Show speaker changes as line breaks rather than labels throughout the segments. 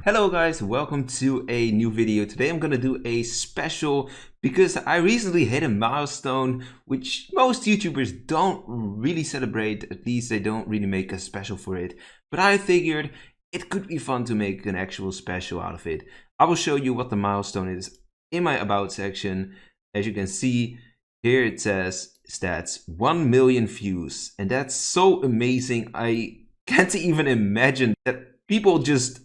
Hello guys, welcome to a new video. Today I'm gonna do a special because I recently hit a milestone which most YouTubers don't really celebrate. At least they don't really make a special for it. But I figured it could be fun to make an actual special out of it. I will show you what the milestone is in my about section. As you can see here, it says stats 1 million views, and that's so amazing. I can't even imagine that people just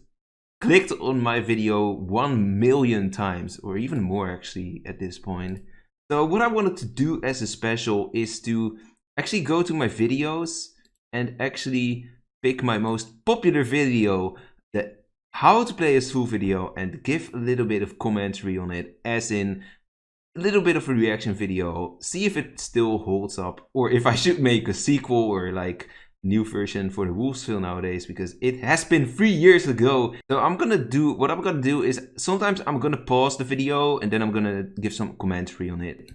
clicked on my video 1 million times, or even more actually at this point. So what I wanted to do as a special is to actually go to my videos and actually pick my most popular video, the how to play as full video, and give a little bit of commentary on it, as in a little bit of a reaction video, see if it still holds up, or if I should make a sequel or like new version for the wolvesville nowadays, because it has been 3 years ago. So what I'm gonna do is sometimes I'm gonna pause the video and then I'm gonna give some commentary on it.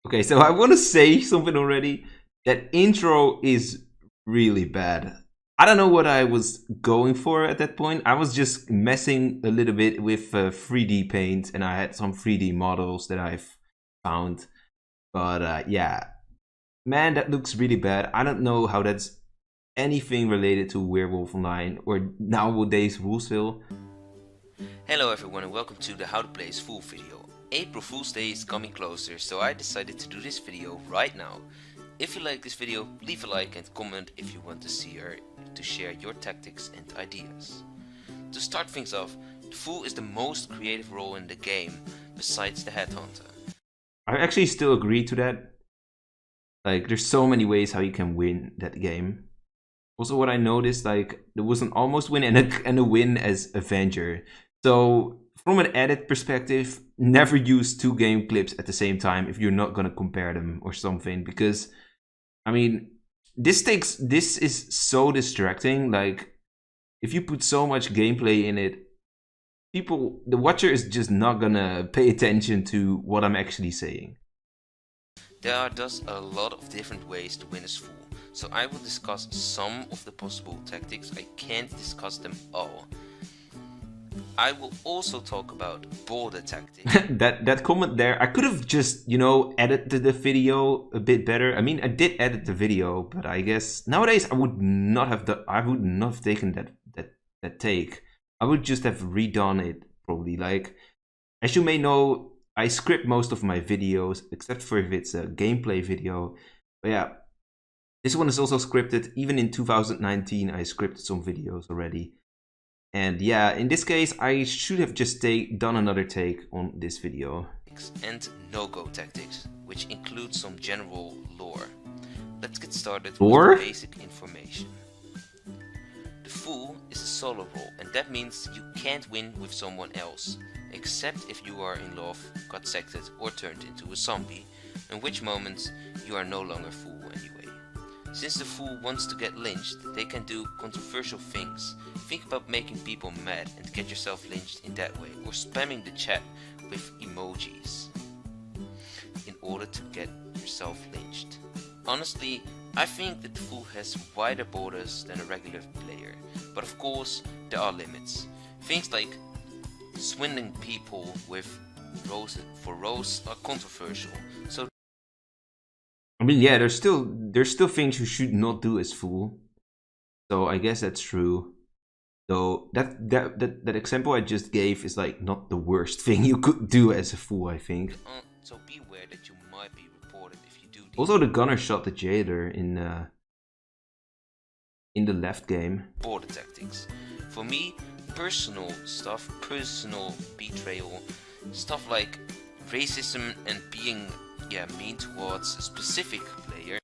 Okay, so I want to say something already. That intro is really bad. I don't know what I was going for at that point. I was just messing a little bit with 3D paint, and I had some 3D models that I've found. But yeah, man, that looks really bad. I don't know how that's anything related to Werewolf Online or nowadays Wolvesville.
Hello everyone and welcome to the How to Play as Full video. April Fool's Day is coming closer, so I decided to do this video right now. If you like this video, leave a like and comment if you want to see her to share your tactics and ideas. To start things off, the Fool is the most creative role in the game, besides the Headhunter.
I actually still agree to that. Like, there's so many ways how you can win that game. Also, what I noticed, like, there was an almost win and a win as Avenger. So, from an edit perspective, never use 2 game clips at the same time if you're not gonna compare them or something, because I mean, this is so distracting. Like, if you put so much gameplay in it, the watcher is just not gonna pay attention to what I'm actually saying.
There are thus a lot of different ways to win as Fool, so I will discuss some of the possible tactics. I can't discuss them all. I will also talk about border tactics.
that comment there, I could have just, you know, edited the video a bit better. I mean, I did edit the video, but I guess nowadays I would not have taken that take. I would just have redone it probably. Like, as you may know, I script most of my videos except for if it's a gameplay video. But yeah, this one is also scripted. Even in 2019 I scripted some videos already. And yeah, in this case, I should have just done another take on this video.
And no-go tactics, which include some general lore. Let's get started
Lore?
with the basic information. The Fool is a solo role, and that means you can't win with someone else, except if you are in love, got sected, or turned into a zombie, in which moments you are no longer Fool anyway. Since the Fool wants to get lynched, they can do controversial things. Think about making people mad and get yourself lynched in that way, or spamming the chat with emojis in order to get yourself lynched. Honestly, I think that the Fool has wider borders than a regular player, but of course there are limits. Things like swindling people with rose are controversial, so
I mean, yeah, there's still things you should not do as Fool. So I guess that's true. Though that example I just gave is like not the worst thing you could do as a Fool, I think.
So beware that you might be reported if you do these.
Also, the gunner shot the jailer in the left game.
Border tactics. For me, personal stuff, personal betrayal, stuff like racism and being mean towards a specific player.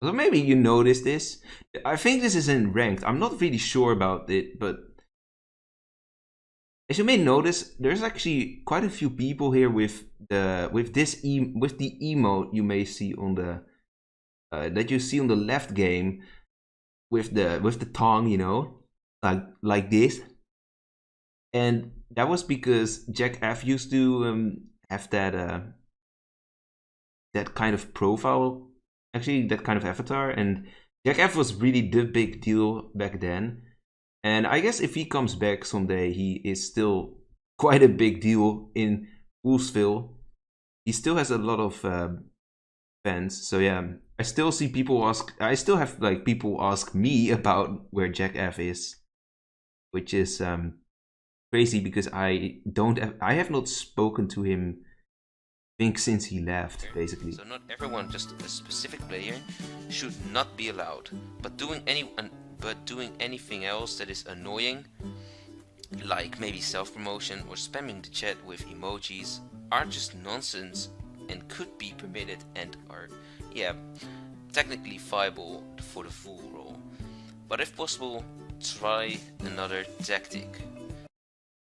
So maybe you noticed this. I think this is in ranked. I'm not really sure about it, but as you may notice, there's actually quite a few people here with the emote you may see on the that you see on the left game with the tongue, you know, like this. And that was because Jack F used to have that that kind of profile, actually that kind of avatar, and Jack F was really the big deal back then. And I guess if he comes back someday, he is still quite a big deal in Wolvesville. He still has a lot of fans. So yeah, I still see people ask. I still have like people ask me about where Jack F is, which is crazy because I have not spoken to him, I think, since he left, basically.
So not everyone, just a specific player, should not be allowed. But doing anything else that is annoying, like maybe self-promotion or spamming the chat with emojis, are just nonsense and could be permitted and are, yeah, technically viable for the full role. But if possible, try another tactic.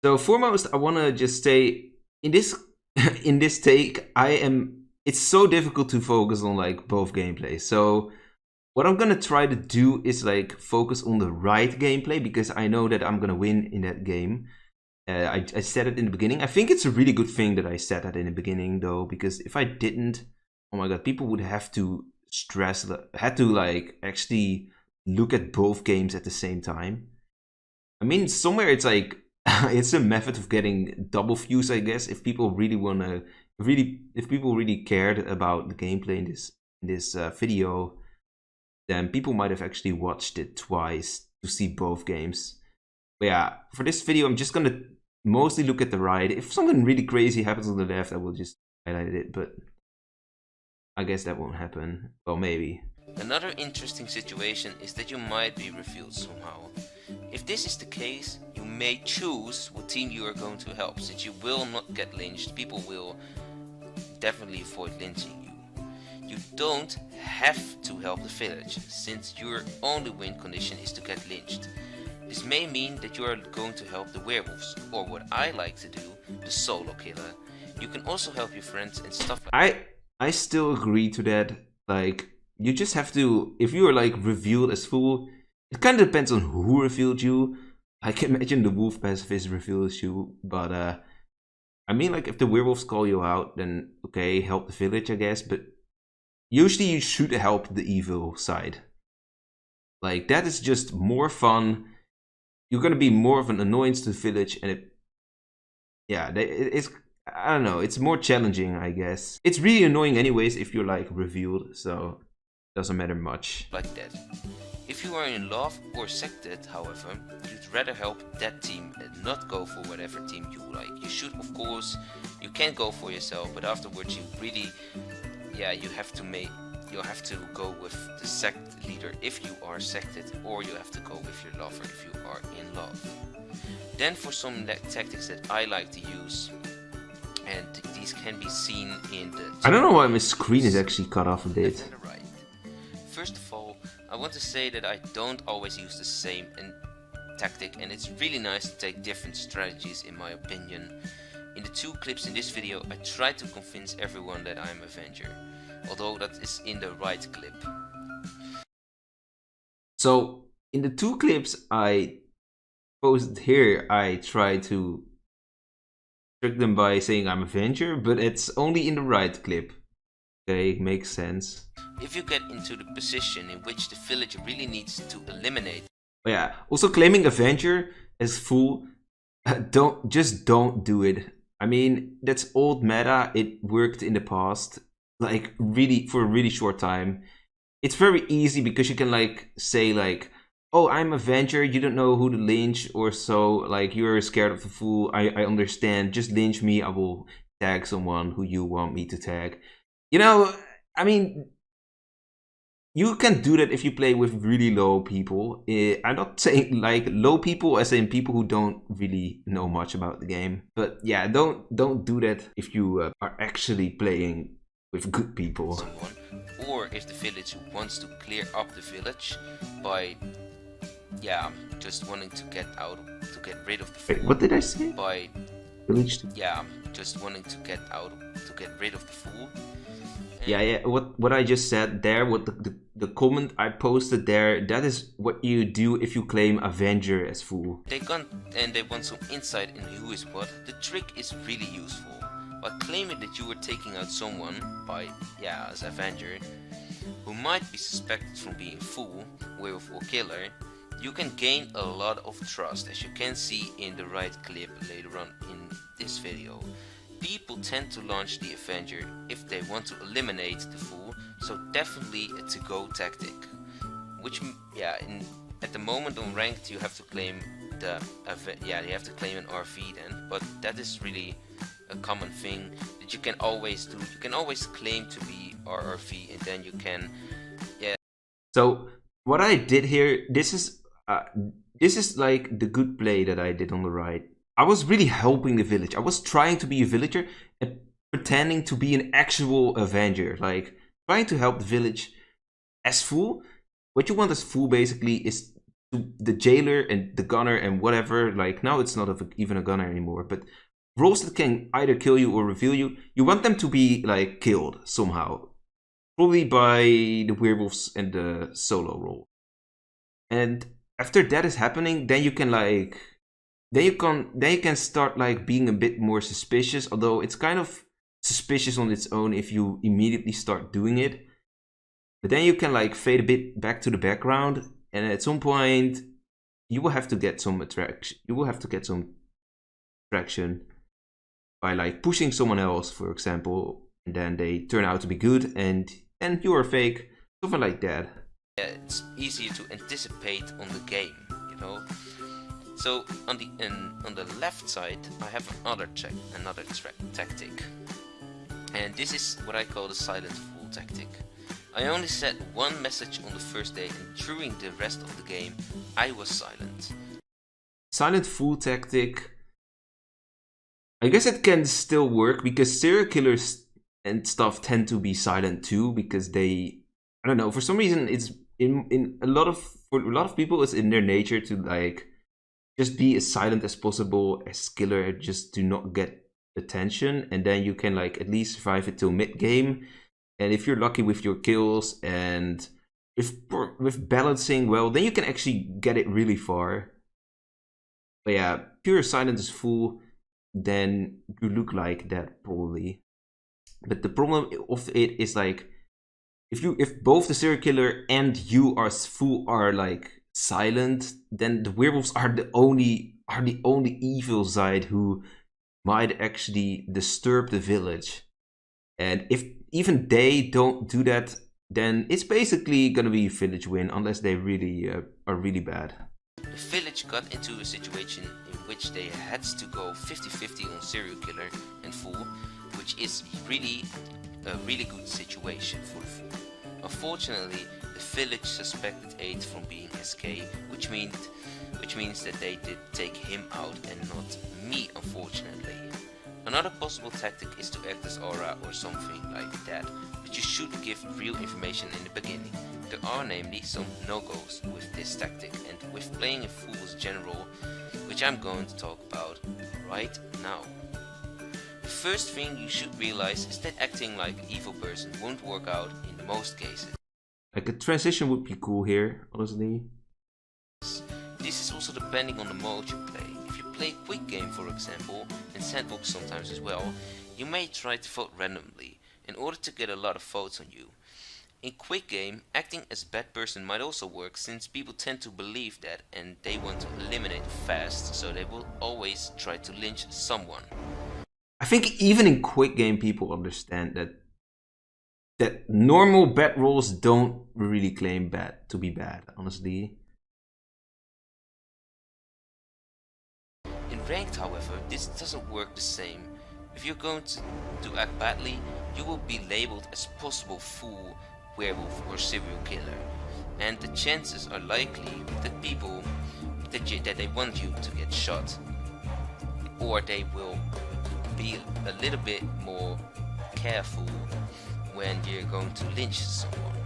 So foremost, I want to just say, in this in this take, it's so difficult to focus on like both gameplays. So what I'm gonna try to do is like focus on the right gameplay, because I know that I'm gonna win in that game. I said it in the beginning. I think it's a really good thing that I said that in the beginning, though, because if I didn't, oh my god, people would have to had to like actually look at both games at the same time. I mean, somewhere it's like it's a method of getting double views, I guess. If people really wanna, if people really cared about the gameplay in this video, then people might have actually watched it twice to see both games. But yeah, for this video, I'm just gonna mostly look at the right. If something really crazy happens on the left, I will just highlight it, but I guess that won't happen. Well, maybe.
Another interesting situation is that you might be revealed somehow. If this is the case, you may choose what team you are going to help. Since you will not get lynched, people will definitely avoid lynching you. You don't have to help the village, since your only win condition is to get lynched. This may mean that you are going to help the werewolves, or what I like to do, the solo killer. You can also help your friends and stuff like that.
I still agree to that. Like, you just have to, if you are like revealed as full, it kind of depends on who revealed you. I can imagine the wolf pacifist reveals you, but I mean, like, if the werewolves call you out, then okay, help the village, I guess, but usually you should help the evil side. Like, that is just more fun. You're gonna be more of an annoyance to the village, and it's, I don't know, it's more challenging, I guess. It's really annoying anyways if you're like revealed, so it doesn't matter much.
Like that. If you are in love or sected, however, you'd rather help that team and not go for whatever team you like. You should, of course, you can go for yourself, but afterwards you really, yeah, you have to go with the sect leader if you are sected, or you have to go with your lover if you are in love. Then for some tactics that I like to use, and these can be seen in the...
I don't know why my screen is actually cut off a bit.
Right. First of all, I want to say that I don't always use the same tactic, and it's really nice to take different strategies, in my opinion. In the 2 clips in this video, I tried to convince everyone that I'm Avenger, although that is in the right clip.
So in the 2 clips I posted here, I tried to trick them by saying I'm Avenger, but it's only in the right clip. Okay, makes sense.
If you get into the position in which the village really needs to eliminate.
Oh yeah, also claiming Avenger as full, don't do it. I mean, that's old meta, it worked in the past, like really, for a really short time. It's very easy because you can like say like, oh, I'm Avenger, you don't know who to lynch or so, like you're scared of the fool, I understand, just lynch me, I will tag someone who you want me to tag. You know, I mean, you can do that if you play with really low people. I'm not saying like low people as in people who don't really know much about the game. But yeah, don't do that if you are actually playing with good people.
Someone, or if the village wants to clear up the village by, yeah, just wanting to get rid of the fool.
Wait, what did I say?
By
village?
Yeah, just wanting to get rid of the fool.
Yeah, what I just said there, what the comment I posted there, that is what you do if you claim Avenger as fool.
They want some insight in who is what. The trick is really useful. By claiming that you were taking out someone as Avenger, who might be suspected from being fool, werewolf or killer, you can gain a lot of trust, as you can see in the right clip later on in this video. People tend to launch the Avenger if they want to eliminate the fool, so definitely a to-go tactic. Which, at the moment on ranked you have to claim you have to claim an RV then, but that is really a common thing that you can always do. You can always claim to be RRV and then you can,
So what I did here, this is like the good play that I did on the right. I was really helping the village. I was trying to be a villager and pretending to be an actual Avenger, like trying to help the village as fool. What you want as fool basically is the jailer and the gunner and whatever. Like now it's not even a gunner anymore, but roles that can either kill you or reveal you. You want them to be like killed somehow, probably by the werewolves and the solo role. And after that is happening, then you can start like being a bit more suspicious. Although it's kind of suspicious on its own if you immediately start doing it. But then you can like fade a bit back to the background, and at some point you will have to get some attraction. You will have to get some attraction by like pushing someone else, for example, and then they turn out to be good, and you are fake, something like that.
Yeah, it's easier to anticipate on the game, you know. So on the left side, I have another tactic, and this is what I call the silent fool tactic. I only said one message on the first day, and during the rest of the game, I was silent.
Silent fool tactic. I guess it can still work because serial killers and stuff tend to be silent too, because they, I don't know, for some reason it's for a lot of people it's in their nature to like just be as silent as possible as killer, just to not get attention, and then you can like at least survive it till mid game. And if you're lucky with your kills and with balancing well, then you can actually get it really far. But yeah, pure silent is fool, then you look like that probably. But the problem of it is like if both the serial killer and you are fool are like silent, then the werewolves are the only evil side who might actually disturb the village. And if even they don't do that, then it's basically gonna be a village win, unless they really are really bad.
The village got into a situation in which they had to go 50-50 on serial killer and fool, which is really a really good situation for the fool. Unfortunately, the village suspected 8 from being SK, which means that they did take him out and not me, unfortunately. Another possible tactic is to act as aura or something like that, but you should give real information in the beginning. There are namely some no-goes with this tactic and with playing a fool's general, which I'm going to talk about right now. The first thing you should realize is that acting like an evil person won't work out in the most cases.
Like a transition would be cool here, honestly.
This is also depending on the mode you play. If you play quick game, for example, and sandbox sometimes as well, you may try to vote randomly in order to get a lot of votes on you. In quick game, acting as a bad person might also work, since people tend to believe that and they want to eliminate fast, so they will always try to lynch someone.
I think even in quick game people understand that normal bad rolls don't really claim bad to be bad, honestly.
In ranked, however, this doesn't work the same. If you're going to act badly, you will be labeled as possible fool, werewolf or serial killer, and the chances are likely that people that they want you to get shot, or they will be a little bit more careful when you're going to lynch someone.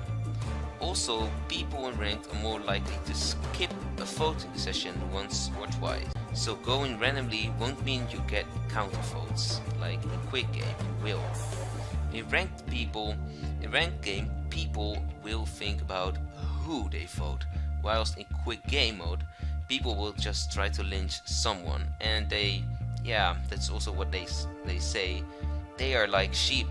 Also, people in ranked are more likely to skip a voting session once or twice, so going randomly won't mean you get counter votes like in quick game will. In ranked game, people will think about who they vote, whilst in quick game mode, people will just try to lynch someone, and that's also what they say. they are like sheep.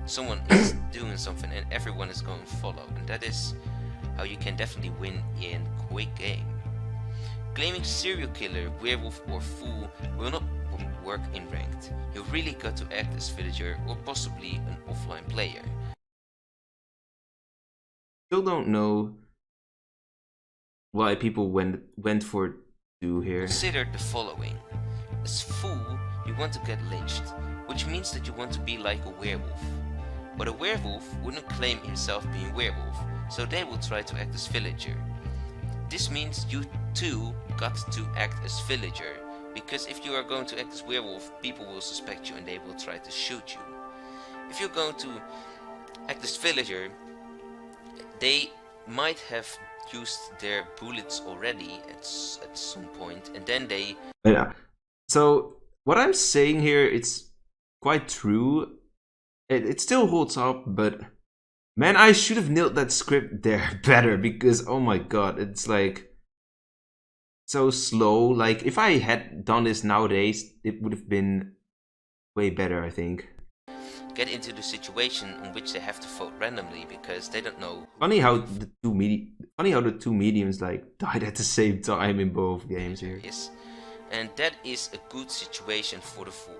Someone is doing something and everyone is going to follow, and that is how you can definitely win in quick game. Claiming serial killer, werewolf or fool will not work in ranked. You really got to act as villager or possibly an offline player.
Still don't know why people went for 2 here.
Consider the following. As fool, you want to get lynched, which means that you want to be like a werewolf. But a werewolf wouldn't claim himself being werewolf, so they will try to act as villager. This means you too got to act as villager, because if you are going to act as werewolf, people will suspect you and they will try to shoot you. If you're going to act as villager, they might have used their bullets already at some point, and then they...
Yeah. So what I'm saying here, it's quite true. It still holds up, but man, I should have nailed that script there better, because oh my god, it's like so slow. Like if I had done this nowadays, it would have been way better, I think.
Get into the situation in which they have to vote randomly because they don't know.
Funny how the two mediums like died at the same time in both games here.
Yes, and that is a good situation for the fool.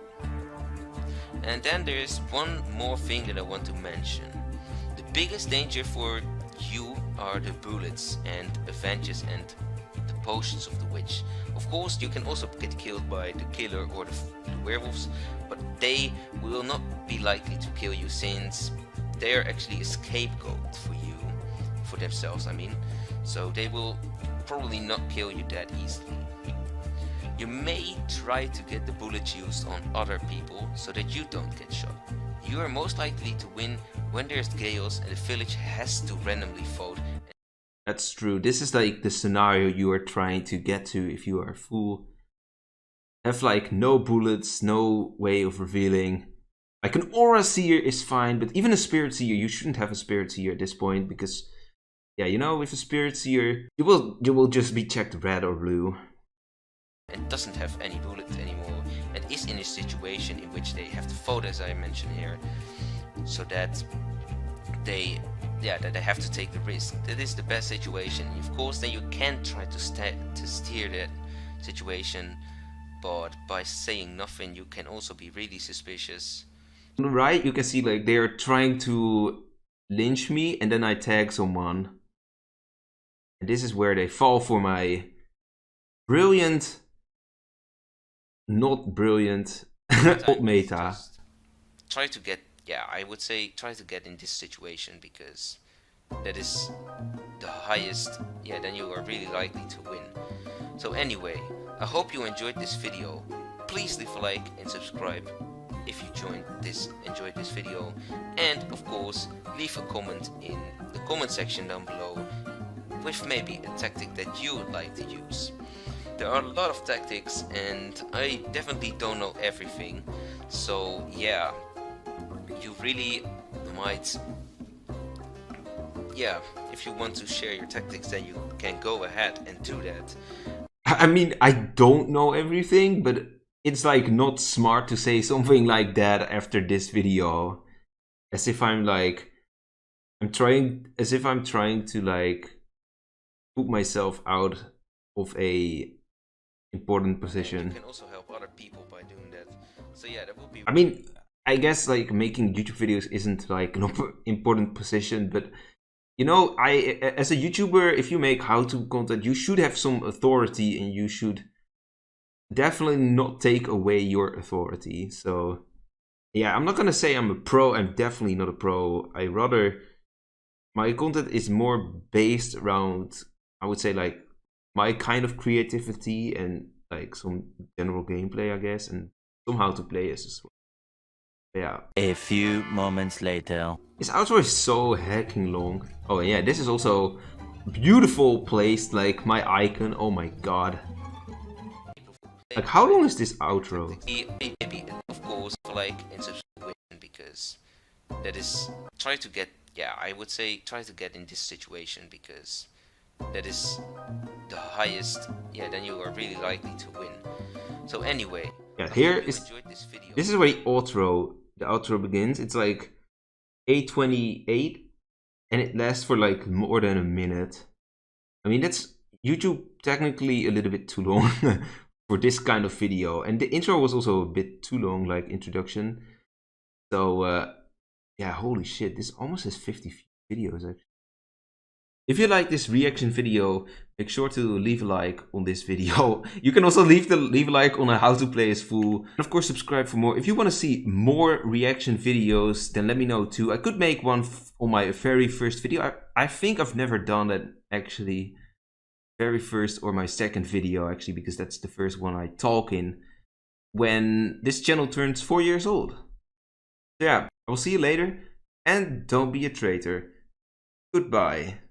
And then there is one more thing that I want to mention. The biggest danger for you are the bullets and Avengers and the potions of the witch. Of course, you can also get killed by the killer or the werewolves, but they will not be likely to kill you since they are actually a scapegoat for you, for themselves I mean, so they will probably not kill you that easily. You may try to get the bullets used on other people so that you don't get shot. You are most likely to win when there's chaos and the village has to randomly vote.
That's true. This is like the scenario you are trying to get to if you are a fool. Have like no bullets, no way of revealing. Like an aura seer is fine, but even a spirit seer, you shouldn't have a spirit seer at this point because, yeah, you know, with a spirit seer, you will just be checked red or blue.
And doesn't have any bullets anymore, and is in a situation in which they have to vote, as I mentioned here, so that they have to take the risk. That is the best situation. Of course, then you can try to steer that situation, but by saying nothing, you can also be really suspicious.
On the right, you can see like they are trying to lynch me, and then I tag someone, and this is where they fall for my brilliant. Not brilliant. Old meta.
Try to get, I would say try to get in this situation because that is the highest, then you are really likely to win. So anyway, I hope you enjoyed this video. Please leave a like and subscribe if you enjoyed this video. And of course, leave a comment in the comment section down below with maybe a tactic that you would like to use. There are a lot of tactics and I definitely don't know everything, so yeah, you really might, if you want to share your tactics then you can go ahead and do that.
I mean, I don't know everything, but it's like not smart to say something like that after this video, as if I'm trying to like put myself out of a important position.
You can also help other people by doing that. So yeah, that will be.
I mean, I guess like making YouTube videos isn't like an important position, but you know, as a YouTuber, if you make how-to content, you should have some authority, and you should definitely not take away your authority. So yeah, I'm not gonna say I'm a pro. I'm definitely not a pro. My content is more based around, I would say, like my kind of creativity and like some general gameplay, I guess, and some how to play as well. Yeah.
A few moments later.
This outro is so hecking long. Oh yeah, this is also beautiful placed, like my icon. Oh my god. Like how long is this outro?
Maybe of course like and subscribe because that is try to get I would say try to get in this situation because that is the highest, then you are really likely to win. So anyway,
yeah, here This is where the outro begins. It's like 8:28, and it lasts for like more than a minute. I mean, that's YouTube technically a little bit too long for this kind of video. And the intro was also a bit too long, like introduction. So yeah, holy shit, this almost has 50 videos actually. If you like this reaction video, make sure to leave a like on this video. You can also leave a like on how to play as fool. And of course, subscribe for more. If you want to see more reaction videos, then let me know too. I could make one on my very first video. I think I've never done that actually. Very first or my second video actually, because that's the first one I talk in when this channel turns 4 years old. So yeah, I will see you later, and don't be a traitor. Goodbye.